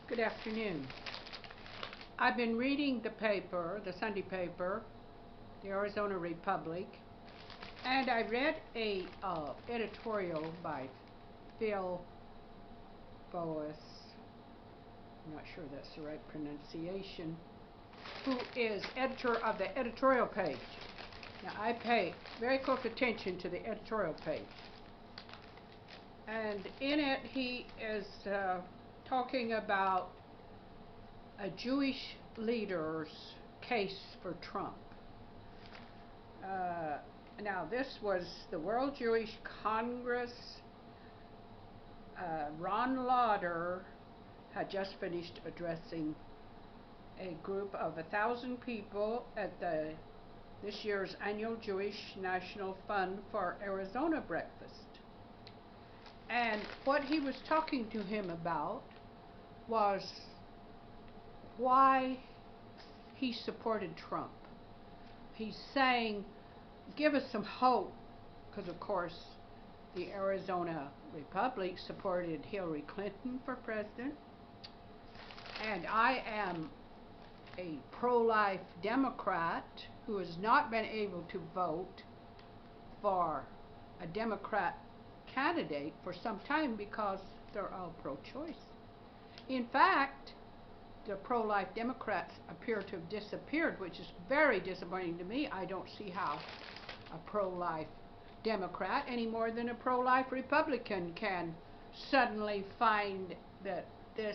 Good afternoon. I've been reading the paper, the Sunday paper, the Arizona Republic, and I read a editorial by Phil Boas, I'm not sure that's the right pronunciation, who is editor of the editorial page. Now, I pay very close attention to the editorial page. And in it, he is talking about a Jewish leader's case for Trump. Now, this was the World Jewish Congress. Ron Lauder had just finished addressing a group of 1,000 people at this year's annual Jewish National Fund for Arizona breakfast. And what he was talking to him about was why he supported Trump. He's saying, give us some hope, because of course the Arizona Republic supported Hillary Clinton for president, and I am a pro-life Democrat who has not been able to vote for a Democrat candidate for some time because they're all pro-choice. In fact, the pro-life Democrats appear to have disappeared, which is very disappointing to me. I don't see how a pro-life Democrat any more than a pro-life Republican can suddenly find that they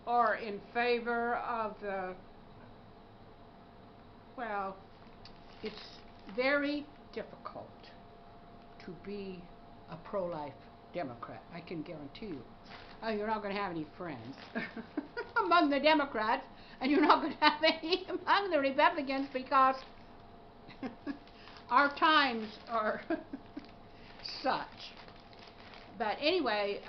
are in favor of well, it's very difficult to be a pro-life Democrat, I can guarantee you. You're not going to have any friends among the Democrats, and you're not going to have any among the Republicans, because our times are such. But anyway,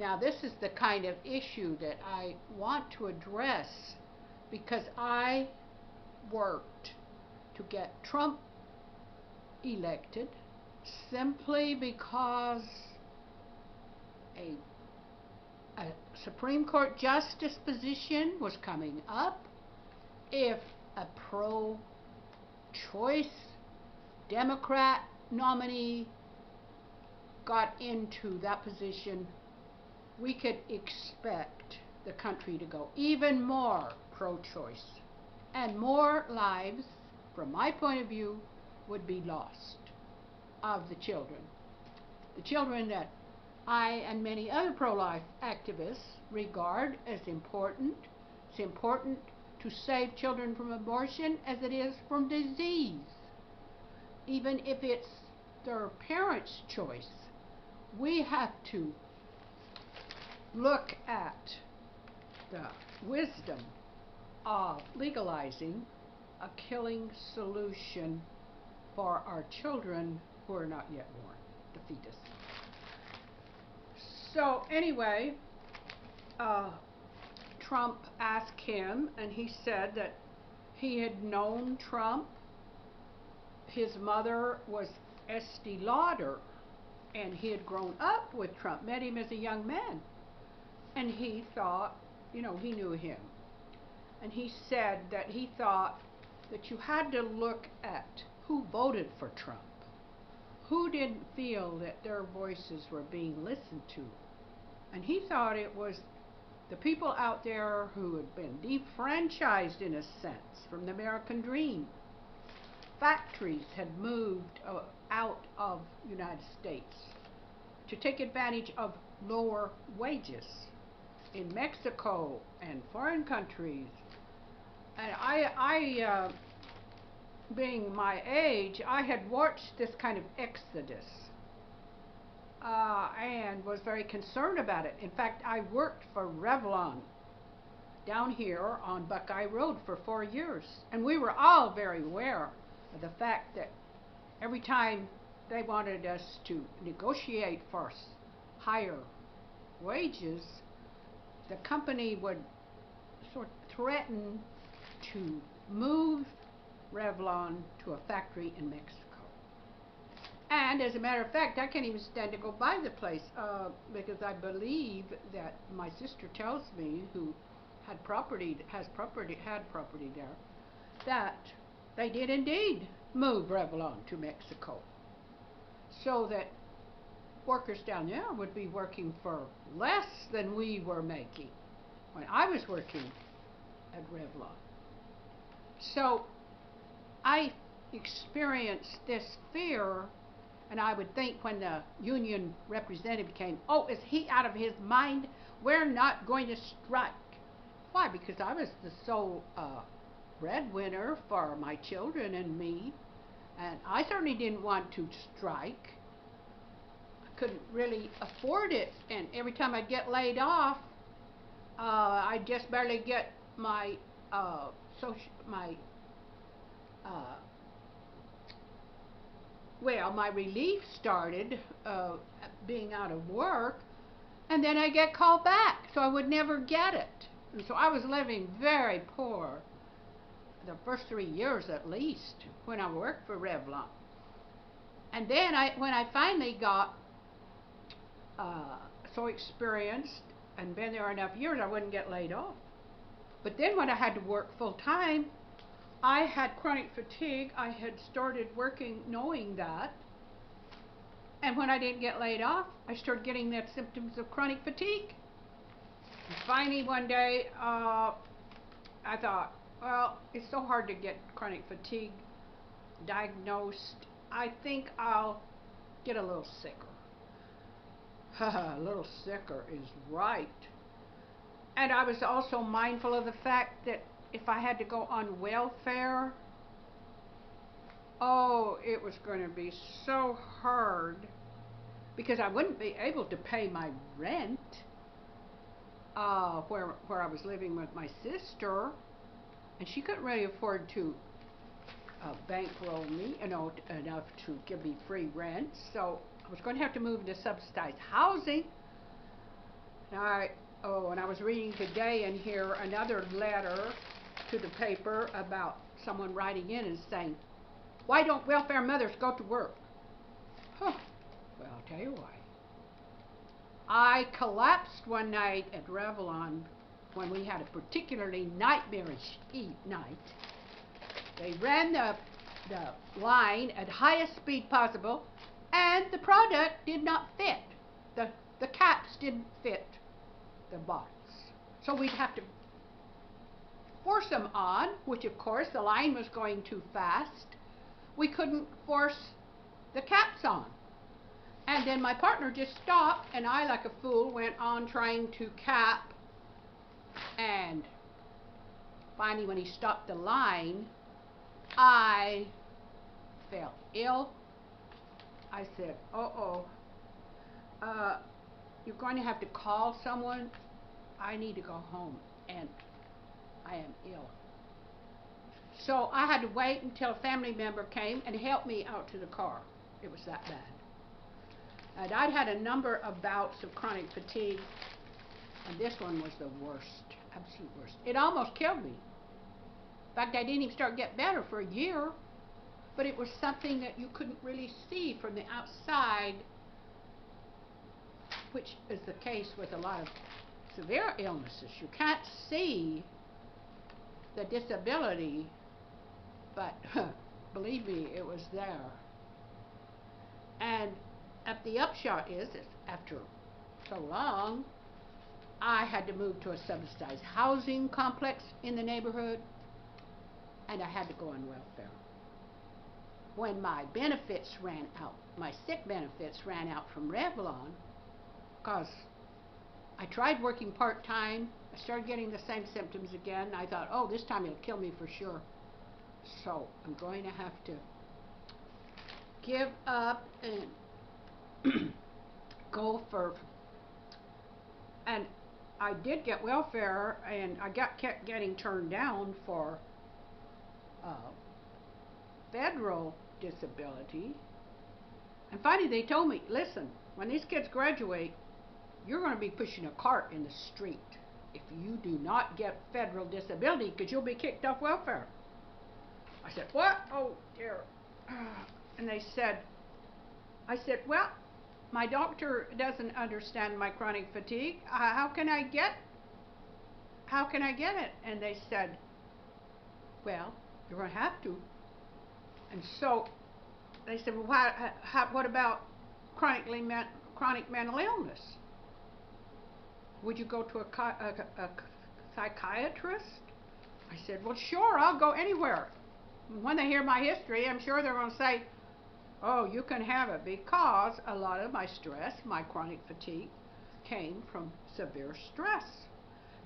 now this is the kind of issue that I want to address, because I worked to get Trump elected simply because a Supreme Court justice position was coming up. If a pro-choice Democrat nominee got into that position, we could expect the country to go even more pro-choice, and more lives, from my point of view, would be lost of the children that I and many other pro-life activists regard as important. It's important to save children from abortion as it is from disease, even if it's their parents' choice. We have to look at the wisdom of legalizing a killing solution for our children who are not yet born, the fetus. So anyway, Trump asked him, and he said that he had known Trump. His mother was Estee Lauder, and he had grown up with Trump, met him as a young man, and he thought, he knew him. And he said that he thought that you had to look at who voted for Trump, who didn't feel that their voices were being listened to. And he thought it was the people out there who had been defranchised, in a sense, from the American dream. Factories had moved out of the United States to take advantage of lower wages in Mexico and foreign countries. And I being my age, I had watched this kind of exodus and was very concerned about it. In fact, I worked for Revlon down here on Buckeye Road for 4 years, and we were all very aware of the fact that every time they wanted us to negotiate for higher wages, the company would sort of threaten to move Revlon to a factory in Mexico. And as a matter of fact, I can't even stand to go by the place because I believe that my sister tells me, who had property there, that they did indeed move Revlon to Mexico, so that workers down there would be working for less than we were making when I was working at Revlon. So I experienced this fear, and I would think when the union representative came, oh, is he out of his mind? We're not going to strike. Why? Because I was the sole breadwinner for my children and me, and I certainly didn't want to strike. I couldn't really afford it, and every time I'd get laid off, I'd just barely get my my relief started, being out of work, and then I get called back, so I would never get it. And so I was living very poor the first 3 years at least when I worked for Revlon. And then when I finally got so experienced and been there enough years, I wouldn't get laid off. But then when I had to work full time, I had chronic fatigue. I had started working knowing that. And when I didn't get laid off, I started getting that symptoms of chronic fatigue. And finally one day, I thought, well, it's so hard to get chronic fatigue diagnosed. I think I'll get a little sicker. A little sicker is right. And I was also mindful of the fact that if I had to go on welfare, oh, it was going to be so hard because I wouldn't be able to pay my rent where I was living with my sister, and she couldn't really afford to bankroll me, enough to give me free rent. So I was going to have to move into subsidized housing. And I was reading today in here another letter to the paper about someone writing in and saying, why don't welfare mothers go to work? Huh. Well, I'll tell you why. I collapsed one night at Revlon when we had a particularly nightmarish night. They ran the line at highest speed possible, and the product did not fit. The caps didn't fit the bottles. So we'd have to force them on, which of course the line was going too fast. We couldn't force the caps on. And then my partner just stopped, and I, like a fool, went on trying to cap. And finally, when he stopped the line, I felt ill. I said, you're going to have to call someone. I need to go home, and I am ill. So I had to wait until a family member came and helped me out to the car. It was that bad. And I'd had a number of bouts of chronic fatigue, and this one was the worst, absolute worst. It almost killed me. In fact, I didn't even start to get better for a year, but it was something that you couldn't really see from the outside, which is the case with a lot of severe illnesses. You can't see the disability, but believe me, it was there. And the upshot is, after so long, I had to move to a subsidized housing complex in the neighborhood, and I had to go on welfare. When my benefits ran out, my sick benefits ran out from Revlon, because I tried working part-time, I started getting the same symptoms again, and I thought, oh, this time it'll kill me for sure. So I'm going to have to give up and go for, and I did get welfare, and I kept getting turned down for federal disability. And finally they told me, listen, when these kids graduate, you're going to be pushing a cart in the street if you do not get federal disability, because you'll be kicked off welfare. I said, what? Oh dear. And they said, I said, well, my doctor doesn't understand my chronic fatigue. How can I get it? And they said, well, you're going to have to. And so they said, well, what about chronic mental illness? Would you go to a psychiatrist? I said, well, sure, I'll go anywhere. When they hear my history, I'm sure they're going to say, oh, you can have it, because a lot of my stress, my chronic fatigue, came from severe stress.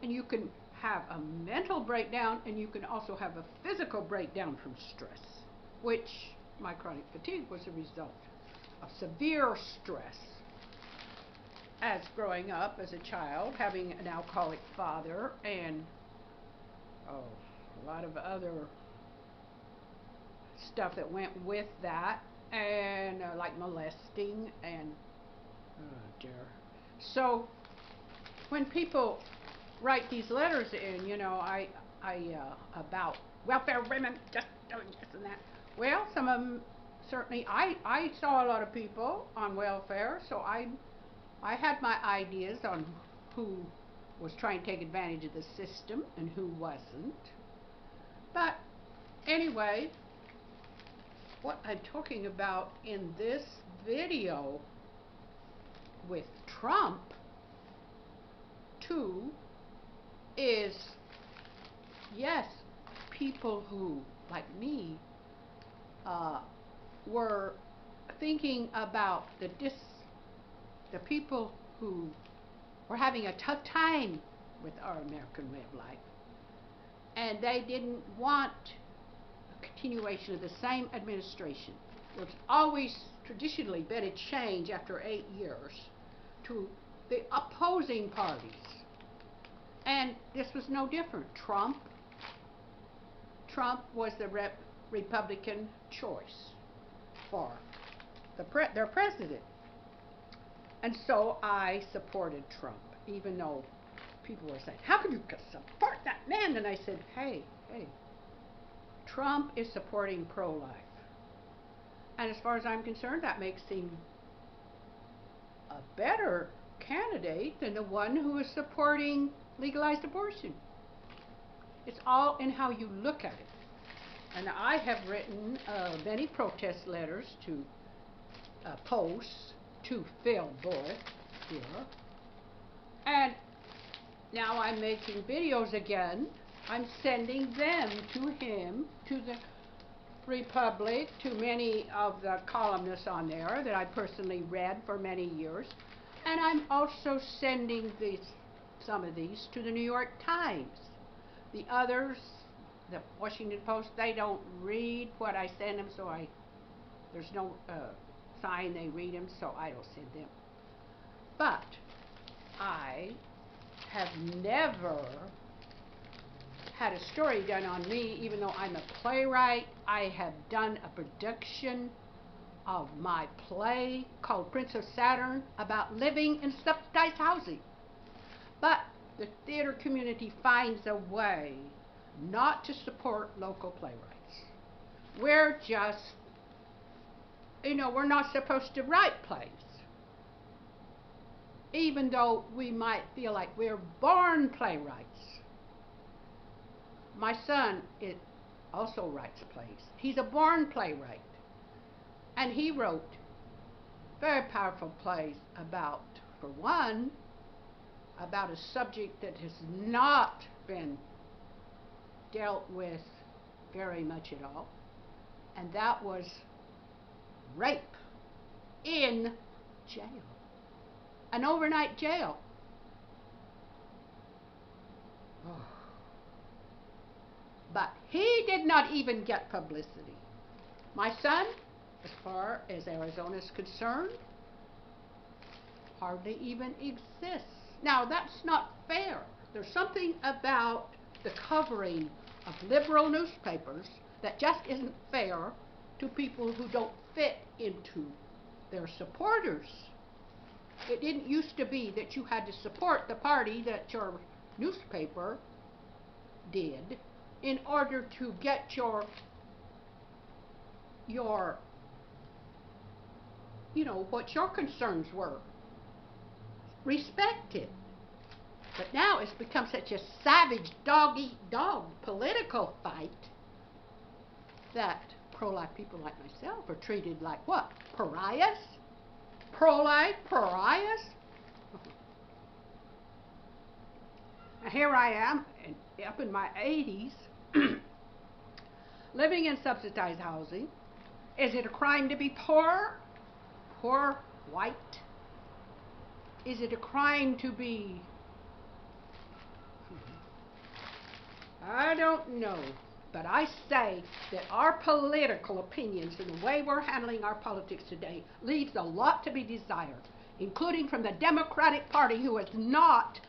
And you can have a mental breakdown, and you can also have a physical breakdown from stress, which my chronic fatigue was a result of severe stress. As growing up as a child, having an alcoholic father, and a lot of other stuff that went with that, and like molesting, and oh dear. So when people write these letters in, I about welfare women just doing this and that. Well, some of them certainly. I saw a lot of people on welfare, so I had my ideas on who was trying to take advantage of the system and who wasn't. But anyway, what I'm talking about in this video with Trump too is, yes, people who, like me, were thinking about the people who were having a tough time with our American way of life, and they didn't want a continuation of the same administration. There's always traditionally been a change after 8 years to the opposing parties, and this was no different. Trump was the Republican choice for their president. And so I supported Trump, even though people were saying, how can you support that man? And I said, hey, Trump is supporting pro-life. And as far as I'm concerned, that makes him a better candidate than the one who is supporting legalized abortion. It's all in how you look at it. And I have written many protest letters to posts to Phil Boas here, and now I'm making videos again. I'm sending them to him, to the Republic, to many of the columnists on there that I personally read for many years, and I'm also sending some of these to the New York Times. The others, the Washington Post, they don't read what I send them, so there's no sign they read them, so I don't send them. But I have never had a story done on me, even though I'm a playwright. I have done a production of my play called Prince of Saturn about living in subsidized housing. But the theater community finds a way not to support local playwrights. We're just, we're not supposed to write plays, even though we might feel like we're born playwrights. My son also writes plays. He's a born playwright, and he wrote very powerful plays about, for one, about a subject that has not been dealt with very much at all, and that was rape in jail, an overnight jail. Oh. But he did not even get publicity. My son, as far as Arizona is concerned, hardly even exists. Now, that's not fair. There's something about the covering of liberal newspapers that just isn't fair to people who don't fit into their supporters. It didn't used to be that you had to support the party that your newspaper did in order to get your what your concerns were. Respect it. But now it's become such a savage dog-eat-dog political fight that pro-life people like myself are treated like what? Pariahs? Pro-life pariahs? Now here I am, up in my 80s, living in subsidized housing. Is it a crime to be poor? Poor white? Is it a crime to be... I don't know. But I say that our political opinions and the way we're handling our politics today leaves a lot to be desired, including from the Democratic Party, who is not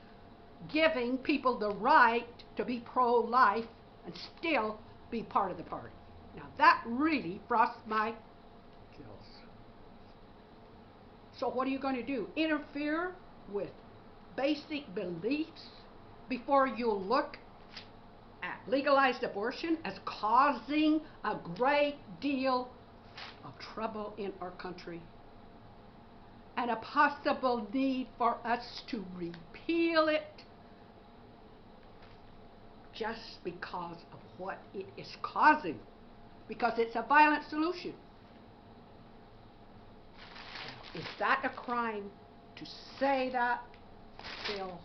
giving people the right to be pro-life and still be part of the party. Now that really frosts my gills. So what are you going to do? Interfere with basic beliefs before you'll look at legalized abortion as causing a great deal of trouble in our country and a possible need for us to repeal it just because of what it is causing, because it's a violent solution. Is that a crime to say that, Phil?